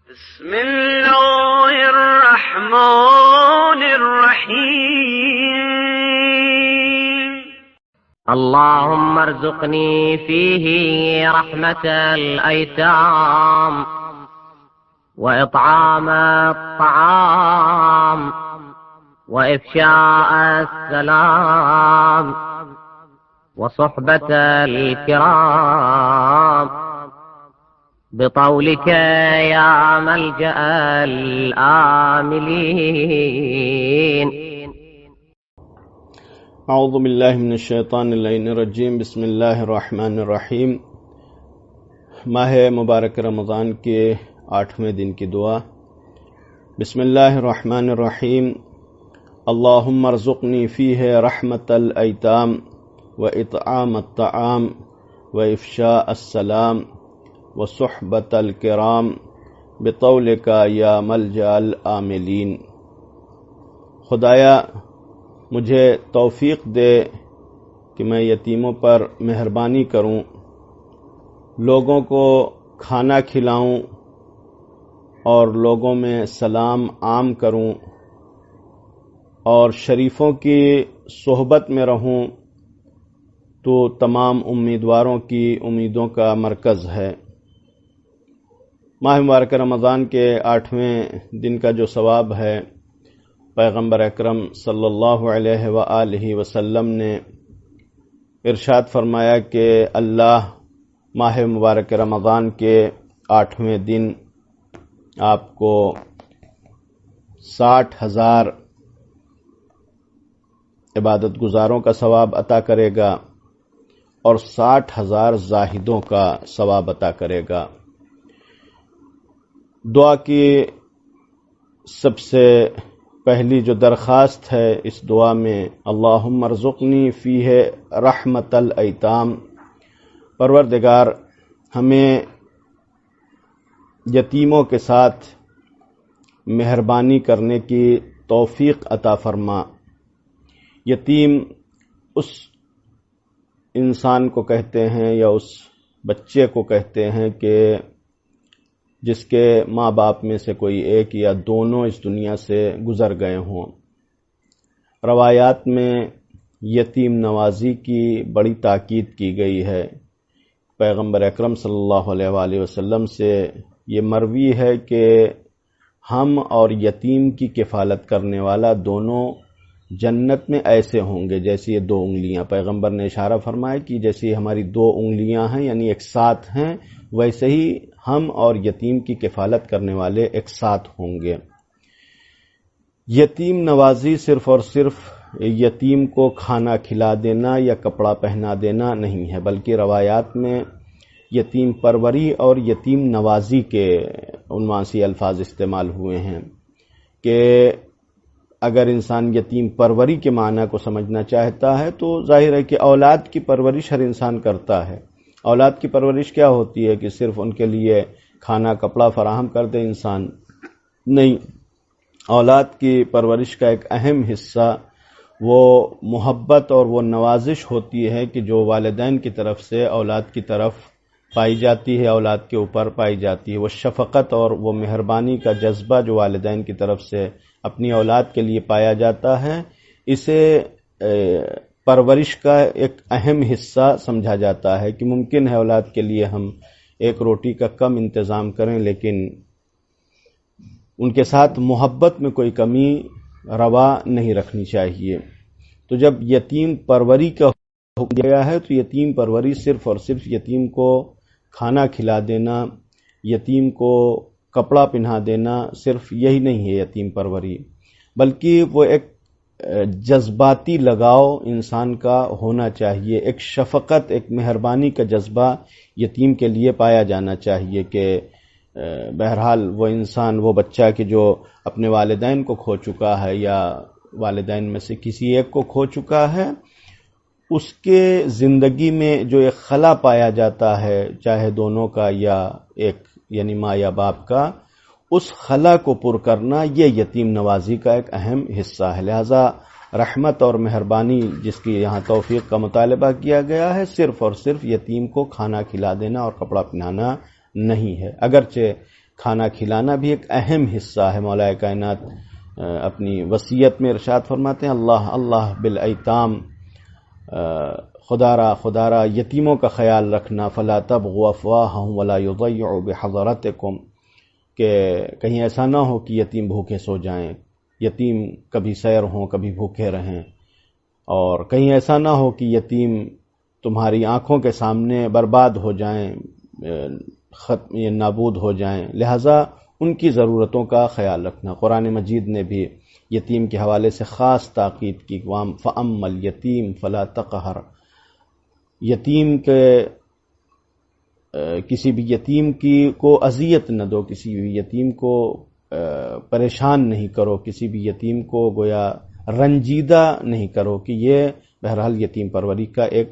بسم الله الرحمن الرحيم. اللهم ارزقني فيه رحمة الأيتام وإطعام الطعام وإفشاء السلام وصحبة الكرام بطولك يا ملجأ الآملين. اعوذ باللہ من الشیطان اللعین الرجیم. بسم اللہ الرحمن الرحیم. ماہ مبارک رمضان کے 8ویں دن کی دعا. بسم اللہ الرحمن الرحیم. اللہم ارزقنی فیہ رحمت الایتام و اطعام الطعام و افشاء السلام و صحبت الکرام بطولک یا ملجأ العاملین. خدایا مجھے توفیق دے کہ میں یتیموں پر مہربانی کروں، لوگوں کو کھانا کھلاؤں اور لوگوں میں سلام عام کروں اور شریفوں کی صحبت میں رہوں. تو تمام امیدواروں کی امیدوں کا مرکز ہے. ماہ مبارک رمضان کے 8ویں دن کا جو ثواب ہے، پیغمبر اکرم صلی اللہ علیہ وآلہ وسلم نے ارشاد فرمایا کہ اللہ ماہ مبارک رمضان کے 8ویں دن آپ کو 60,000 عبادت گزاروں کا ثواب عطا کرے گا اور 60,000 زاہدوں کا ثواب عطا کرے گا. دعا کی سب سے پہلی جو درخواست ہے اس دعا میں، اللہم ارزقنی فیہ رحمت الایتام، پروردگار ہمیں یتیموں کے ساتھ مہربانی کرنے کی توفیق عطا فرما. یتیم اس انسان کو کہتے ہیں یا اس بچے کو کہتے ہیں کہ جس کے ماں باپ میں سے کوئی ایک یا دونوں اس دنیا سے گزر گئے ہوں. روایات میں یتیم نوازی کی بڑی تاکید کی گئی ہے. پیغمبر اکرم صلی اللہ علیہ وآلہ وسلم سے یہ مروی ہے کہ ہم اور یتیم کی کفالت کرنے والا دونوں جنت میں ایسے ہوں گے جیسے یہ 2 انگلیاں. پیغمبر نے اشارہ فرمایا کہ جیسے ہماری 2 انگلیاں ہیں یعنی ایک ساتھ ہیں، ویسے ہی ہم اور یتیم کی کفالت کرنے والے ایک ساتھ ہوں گے. یتیم نوازی صرف اور صرف یتیم کو کھانا کھلا دینا یا کپڑا پہنا دینا نہیں ہے، بلکہ روایات میں یتیم پروری اور یتیم نوازی کے عنوان سے الفاظ استعمال ہوئے ہیں کہ اگر انسان یتیم پروری کے معنی کو سمجھنا چاہتا ہے تو ظاہر ہے کہ اولاد کی پرورش ہر انسان کرتا ہے. اولاد کی پرورش کیا ہوتی ہے کہ صرف ان کے لیے کھانا کپڑا فراہم کر دے انسان؟ نہیں، اولاد کی پرورش کا ایک اہم حصہ وہ محبت اور وہ نوازش ہوتی ہے کہ جو والدین کی طرف سے اولاد کی طرف پائی جاتی ہے، اولاد کے اوپر پائی جاتی ہے. وہ شفقت اور وہ مہربانی کا جذبہ جو والدین کی طرف سے اپنی اولاد کے لیے پایا جاتا ہے، اسے پرورش کا ایک اہم حصہ سمجھا جاتا ہے. کہ ممکن ہے اولاد کے لیے ہم ایک روٹی کا کم انتظام کریں لیکن ان کے ساتھ محبت میں کوئی کمی روا نہیں رکھنی چاہیے. تو جب یتیم پروری کا حکم دیا ہے تو یتیم پروری صرف اور صرف یتیم کو کھانا کھلا دینا، یتیم کو کپڑا پہنا دینا صرف یہی نہیں ہے یتیم پروری، بلکہ وہ ایک جذباتی لگاؤ انسان کا ہونا چاہیے. ایک شفقت، ایک مہربانی کا جذبہ یتیم کے لیے پایا جانا چاہیے کہ بہرحال وہ انسان، وہ بچہ کہ جو اپنے والدین کو کھو چکا ہے یا والدین میں سے کسی ایک کو کھو چکا ہے، اس کے زندگی میں جو ایک خلا پایا جاتا ہے، چاہے دونوں کا یا ایک یعنی ماں یا باپ کا، اس خلا کو پر کرنا یہ یتیم نوازی کا ایک اہم حصہ ہے. لہذا رحمت اور مہربانی جس کی یہاں توفیق کا مطالبہ کیا گیا ہے، صرف اور صرف یتیم کو کھانا کھلا دینا اور کپڑا پہنانا نہیں ہے. اگرچہ کھانا کھلانا بھی ایک اہم حصہ ہے۔ مولا کائنات اپنی وصیت میں ارشاد فرماتے ہیں اللہ اللہ بالایتام، خدا را یتیموں کا خیال رکھنا، فلا تبغوا افواہہم ولا یضیعوا بحضرتکم، کہ کہیں ایسا نہ ہو کہ یتیم بھوکے سو جائیں، یتیم کبھی سیر ہوں کبھی بھوکے رہیں، اور کہیں ایسا نہ ہو کہ یتیم تمہاری آنکھوں کے سامنے برباد ہو جائیں، نابود ہو جائیں، لہذا ان کی ضرورتوں کا خیال رکھنا۔ قرآن مجید نے بھی یتیم کے حوالے سے خاص تاکید کی، فَأَمَّا الْيَتِيمُ فَلَا تَقْهَرْ، یتیم کے کسی بھی یتیم کو اذیت نہ دو، کسی بھی یتیم کو پریشان نہیں کرو، کسی بھی یتیم کو گویا رنجیدہ نہیں کرو، کہ یہ بہرحال یتیم پروری کا ایک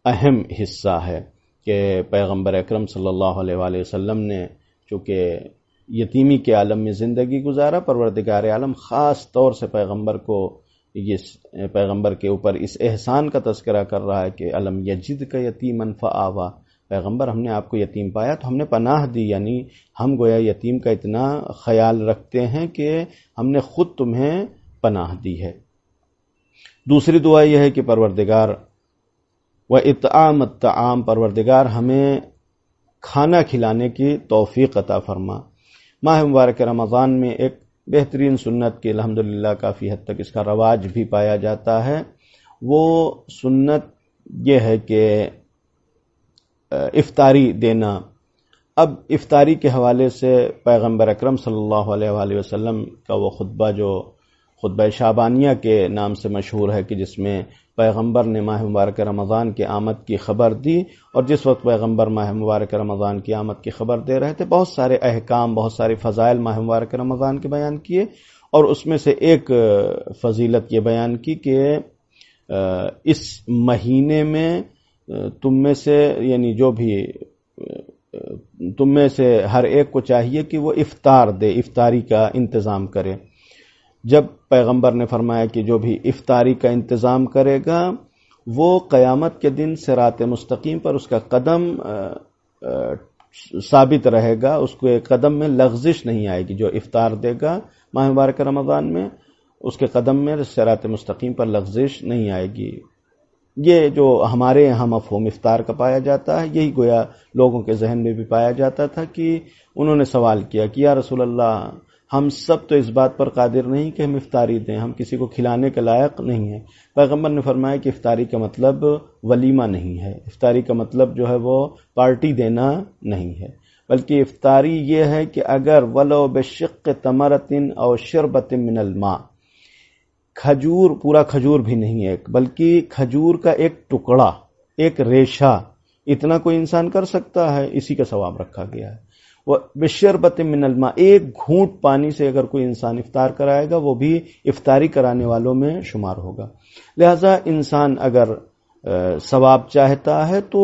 اہم حصہ ہے کہ پیغمبر اکرم صلی اللہ علیہ وآلہ وسلم نے چونکہ یتیمی کے عالم میں زندگی گزارا، پروردگار عالم خاص طور سے پیغمبر کے اوپر اس احسان کا تذکرہ کر رہا ہے کہ الم یجد کا یتیما فآوا، پیغمبر ہم نے آپ کو یتیم پایا تو ہم نے پناہ دی، یعنی ہم گویا یتیم کا اتنا خیال رکھتے ہیں کہ ہم نے خود تمہیں پناہ دی ہے۔ دوسری دعا یہ ہے کہ پروردگار وَإِطْعَامَ الطَّعَامِ، پروردگار ہمیں کھانا کھلانے کی توفیق عطا فرما۔ ماہ مبارک رمضان میں ایک بہترین سنت کی الحمدللہ کافی حد تک اس کا رواج بھی پایا جاتا ہے، وہ سنت یہ ہے کہ افطاری دینا۔ اب افطاری کے حوالے سے پیغمبر اکرم صلی اللہ علیہ وآلہ وسلم کا وہ خطبہ جو خطبہ شعبانیہ کے نام سے مشہور ہے، کہ جس میں پیغمبر نے ماہ مبارک رمضان کی آمد کی خبر دی، اور جس وقت پیغمبر ماہ مبارک رمضان کی آمد کی خبر دے رہے تھے بہت سارے احکام، بہت سارے فضائل ماہ مبارک رمضان کے بیان کیے، اور اس میں سے ایک فضیلت یہ بیان کی کہ اس مہینے میں تم میں سے، یعنی جو بھی تم میں سے ہر ایک کو چاہیے کہ وہ افطار دے، افطاری کا انتظام کرے۔ جب پیغمبر نے فرمایا کہ جو بھی افطاری کا انتظام کرے گا وہ قیامت کے دن صراط مستقیم پر اس کا قدم ثابت رہے گا، اس کو ایک قدم میں لغزش نہیں آئے گی۔ جو افطار دے گا ماہ مبارک رمضان میں اس کے قدم میں صراط مستقیم پر لغزش نہیں آئے گی۔ یہ جو ہمارے یہاں مفہوم افطار کا پایا جاتا ہے، یہی گویا لوگوں کے ذہن میں بھی پایا جاتا تھا کہ انہوں نے سوال کیا کہ یا رسول اللہ، ہم سب تو اس بات پر قادر نہیں کہ ہم افطاری دیں، ہم کسی کو کھلانے کے لائق نہیں ہیں۔ پیغمبر نے فرمایا کہ افطاری کا مطلب ولیمہ نہیں ہے، افطاری کا مطلب جو ہے وہ پارٹی دینا نہیں ہے، بلکہ افطاری یہ ہے کہ اگر ولو بشق تمرۃ او شربۃ من الماء، کھجور، پورا کھجور بھی نہیں ہے بلکہ کھجور کا ایک ٹکڑا، ایک ریشہ، اتنا کوئی انسان کر سکتا ہے، اسی کا ثواب رکھا گیا ہے۔ وہ بشربۃ من الماء، ایک گھونٹ پانی سے اگر کوئی انسان افطار کرائے گا وہ بھی افطاری کرانے والوں میں شمار ہوگا۔ لہذا انسان اگر ثواب چاہتا ہے تو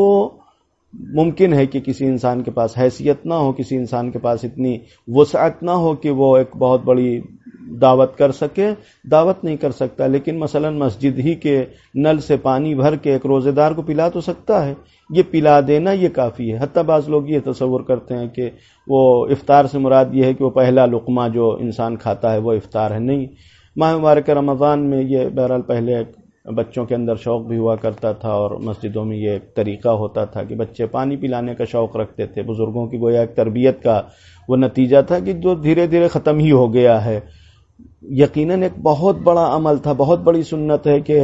ممکن ہے کہ کسی انسان کے پاس حیثیت نہ ہو، کسی انسان کے پاس اتنی وسعت نہ ہو کہ وہ ایک بہت بڑی دعوت کر سکے، دعوت نہیں کر سکتا، لیکن مثلا مسجد ہی کے نل سے پانی بھر کے ایک روزے دار کو پلا تو سکتا ہے، یہ پلا دینا یہ کافی ہے۔ حتیٰ بعض لوگ یہ تصور کرتے ہیں کہ وہ افطار سے مراد یہ ہے کہ وہ پہلا لقمہ جو انسان کھاتا ہے وہ افطار ہے، نہیں۔ ماہ مبارک رمضان میں یہ بہرحال پہلے بچوں کے اندر شوق بھی ہوا کرتا تھا، اور مسجدوں میں یہ ایک طریقہ ہوتا تھا کہ بچے پانی پلانے کا شوق رکھتے تھے، بزرگوں کی گویا ایک تربیت کا وہ نتیجہ تھا کہ جو دھیرے دھیرے ختم ہی ہو گیا ہے۔ یقیناً ایک بہت بڑا عمل تھا، بہت بڑی سنت ہے کہ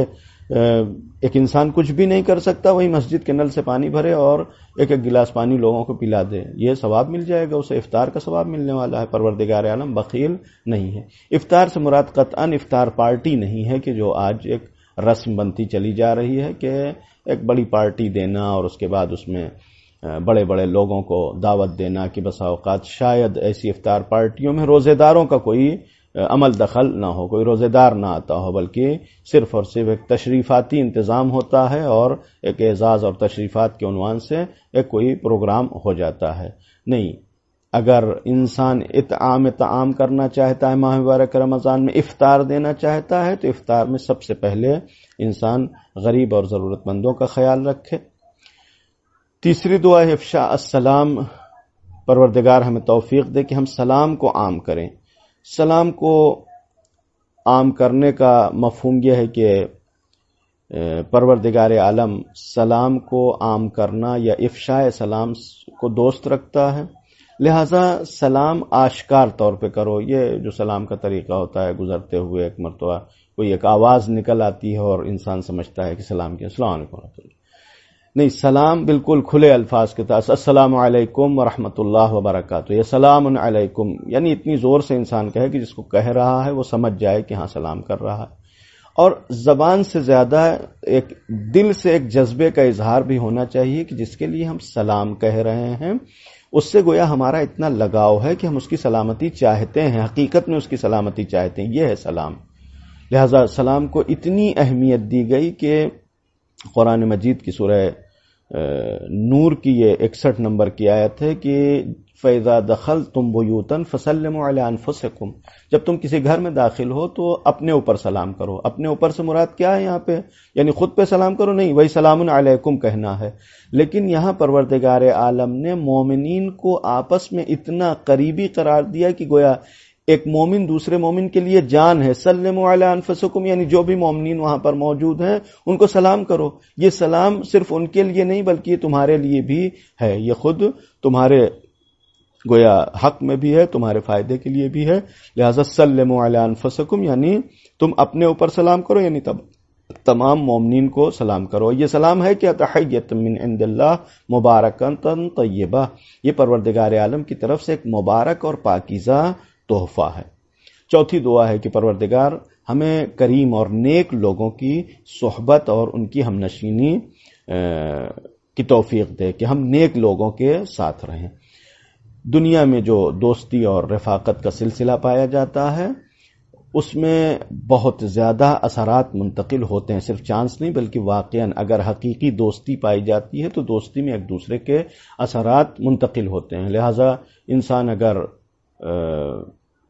ایک انسان کچھ بھی نہیں کر سکتا، وہی مسجد کے نل سے پانی بھرے اور ایک ایک گلاس پانی لوگوں کو پلا دے، یہ ثواب مل جائے گا، اسے افطار کا ثواب ملنے والا ہے۔ پروردگار عالم بخیل نہیں ہے۔ افطار سے مراد قطعاً افطار پارٹی نہیں ہے کہ جو آج ایک رسم بنتی چلی جا رہی ہے کہ ایک بڑی پارٹی دینا اور اس کے بعد اس میں بڑے بڑے لوگوں کو دعوت دینا، کہ بسا اوقات شاید ایسی افطار پارٹیوں میں روزے داروں کا کوئی عمل دخل نہ ہو، کوئی روزے دار نہ آتا ہو، بلکہ صرف اور صرف ایک تشریفاتی انتظام ہوتا ہے اور ایک اعزاز اور تشریفات کے عنوان سے ایک کوئی پروگرام ہو جاتا ہے۔ نہیں، اگر انسان اطعام طعام کرنا چاہتا ہے ماہ مبارک رمضان میں، افطار دینا چاہتا ہے، تو افطار میں سب سے پہلے انسان غریب اور ضرورت مندوں کا خیال رکھے۔ تیسری دعا ہے افشاء السلام، پروردگار ہمیں توفیق دے کہ ہم سلام کو عام کریں۔ سلام کو عام کرنے کا مفہوم یہ ہے کہ پروردگار عالم سلام کو عام کرنا یا افشاء سلام کو دوست رکھتا ہے، لہذا سلام آشکار طور پہ کرو۔ یہ جو سلام کا طریقہ ہوتا ہے، گزرتے ہوئے ایک مرتبہ کوئی ایک آواز نکل آتی ہے اور انسان سمجھتا ہے کہ سلام کیا، السلام علیکم ورحمۃ اللہ، نہیں، سلام بالکل کھلے الفاظ کے ساتھ السلام علیکم ورحمۃ اللہ وبرکاتہ، یا سلام علیکم، یعنی اتنی زور سے انسان کہے کہ جس کو کہہ رہا ہے وہ سمجھ جائے کہ ہاں سلام کر رہا ہے۔ اور زبان سے زیادہ ایک دل سے ایک جذبے کا اظہار بھی ہونا چاہیے کہ جس کے لیے ہم سلام کہہ رہے ہیں اس سے گویا ہمارا اتنا لگاؤ ہے کہ ہم اس کی سلامتی چاہتے ہیں، حقیقت میں اس کی سلامتی چاہتے ہیں، یہ ہے سلام۔ لہذا سلام کو اتنی اہمیت دی گئی کہ قرآن مجید کی سورہ نور کی یہ 61 نمبر کی آیت ہے کہ فَإِذَا دَخَلْتُمْ بُيُوتًا فَسَلِّمُوا عَلَىٰ أَنفُسِكُمْ، جب تم کسی گھر میں داخل ہو تو اپنے اوپر سلام کرو۔ اپنے اوپر سے مراد کیا ہے یہاں پہ؟ یعنی خود پہ سلام کرو نہیں، وہی سلام علیکم کہنا ہے، لیکن یہاں پروردگار عالم نے مومنین کو آپس میں اتنا قریبی قرار دیا کہ گویا ایک مومن دوسرے مومن کے لیے جان ہے۔ سلموا علی انفسکم، یعنی جو بھی مومنین وہاں پر موجود ہیں ان کو سلام کرو۔ یہ سلام صرف ان کے لیے نہیں بلکہ یہ تمہارے لیے بھی ہے، یہ خود تمہارے گویا حق میں بھی ہے، تمہارے فائدے کے لیے بھی ہے۔ لہذا سلموا علی انفسکم یعنی تم اپنے اوپر سلام کرو، یعنی تمام مومنین کو سلام کرو۔ یہ سلام ہے کہ تحیۃ من عند اللہ مبارکۃ طیبہ، یہ پروردگار عالم کی طرف سے ایک مبارک اور پاکیزہ تحفہ ہے۔ چوتھی دعا ہے کہ پروردگار ہمیں کریم اور نیک لوگوں کی صحبت اور ان کی ہمنشینی کی توفیق دے کہ ہم نیک لوگوں کے ساتھ رہیں۔ دنیا میں جو دوستی اور رفاقت کا سلسلہ پایا جاتا ہے اس میں بہت زیادہ اثرات منتقل ہوتے ہیں، صرف چانس نہیں بلکہ واقعاً اگر حقیقی دوستی پائی جاتی ہے تو دوستی میں ایک دوسرے کے اثرات منتقل ہوتے ہیں۔ لہذا انسان اگر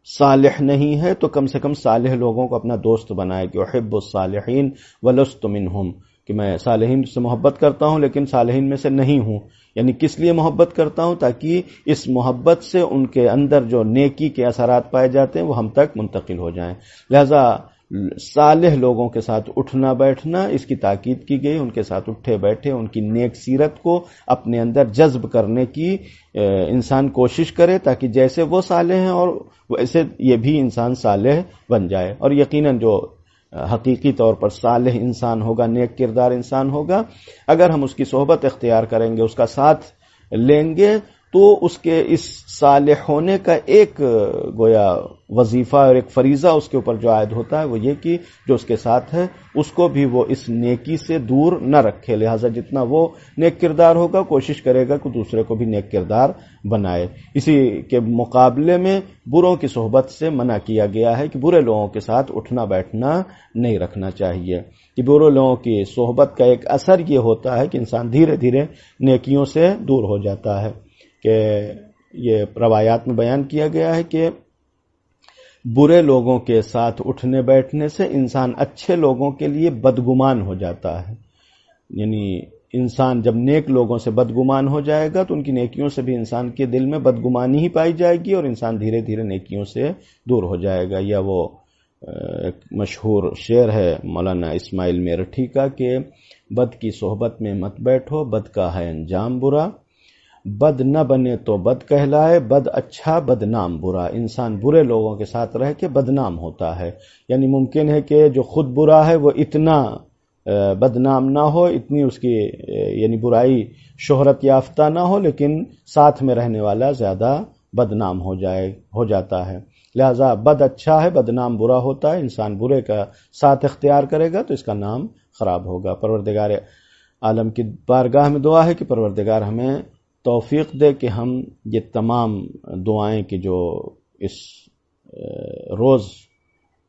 صالح نہیں ہے تو کم سے کم صالح لوگوں کو اپنا دوست بنائے کہ احب الصالحین ولست منہم، کہ میں صالحین سے محبت کرتا ہوں لیکن صالحین میں سے نہیں ہوں۔ یعنی کس لیے محبت کرتا ہوں؟ تاکہ اس محبت سے ان کے اندر جو نیکی کے اثرات پائے جاتے ہیں وہ ہم تک منتقل ہو جائیں۔ لہذا صالح لوگوں کے ساتھ اٹھنا بیٹھنا اس کی تاکید کی گئی، ان کے ساتھ اٹھے بیٹھے ان کی نیک سیرت کو اپنے اندر جذب کرنے کی انسان کوشش کرے تاکہ جیسے وہ صالح ہیں اور ویسے یہ بھی انسان صالح بن جائے۔ اور یقیناً جو حقیقی طور پر صالح انسان ہوگا، نیک کردار انسان ہوگا، اگر ہم اس کی صحبت اختیار کریں گے، اس کا ساتھ لیں گے تو اس کے اس صالح ہونے کا ایک گویا وظیفہ اور ایک فریضہ اس کے اوپر جو عائد ہوتا ہے وہ یہ کہ جو اس کے ساتھ ہے اس کو بھی وہ اس نیکی سے دور نہ رکھے۔ لہٰذا جتنا وہ نیک کردار ہوگا کوشش کرے گا کہ دوسرے کو بھی نیک کردار بنائے۔ اسی کے مقابلے میں بروں کی صحبت سے منع کیا گیا ہے کہ برے لوگوں کے ساتھ اٹھنا بیٹھنا نہیں رکھنا چاہیے، کہ برے لوگوں کی صحبت کا ایک اثر یہ ہوتا ہے کہ انسان دھیرے دھیرے نیکیوں سے دور ہو جاتا ہے۔ کہ یہ روایات میں بیان کیا گیا ہے کہ برے لوگوں کے ساتھ اٹھنے بیٹھنے سے انسان اچھے لوگوں کے لیے بدگمان ہو جاتا ہے۔ یعنی انسان جب نیک لوگوں سے بدگمان ہو جائے گا تو ان کی نیکیوں سے بھی انسان کے دل میں بدگمانی ہی پائی جائے گی اور انسان دھیرے دھیرے نیکیوں سے دور ہو جائے گا۔ یا وہ ایک مشہور شعر ہے مولانا اسماعیل میرٹھی کا کہ بد کی صحبت میں مت بیٹھو، بد کا ہے انجام برا، بد نہ بنے تو بد کہلائے، بد اچھا بدنام برا۔ انسان برے لوگوں کے ساتھ رہ کے بدنام ہوتا ہے، یعنی ممکن ہے کہ جو خود برا ہے وہ اتنا بدنام نہ ہو، اتنی اس کی یعنی برائی شہرت یافتہ نہ ہو، لیکن ساتھ میں رہنے والا زیادہ بدنام ہو جاتا ہے۔ لہذا بد اچھا ہے، بدنام برا ہوتا ہے۔ انسان برے کا ساتھ اختیار کرے گا تو اس کا نام خراب ہوگا۔ پروردگار عالم کی بارگاہ میں دعا ہے کہ پروردگار ہمیں توفیق دے کہ ہم یہ تمام دعائیں کہ جو اس روز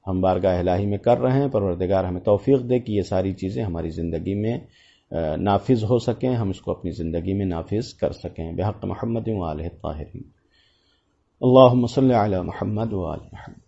ہم بارگاہ الہی میں کر رہے ہیں، پروردگار ہمیں توفیق دے کہ یہ ساری چیزیں ہماری زندگی میں نافذ ہو سکیں، ہم اس کو اپنی زندگی میں نافذ کر سکیں۔ بحق محمد و آلہ الطاہرین، اللہم صلی علی محمد و آل محمد۔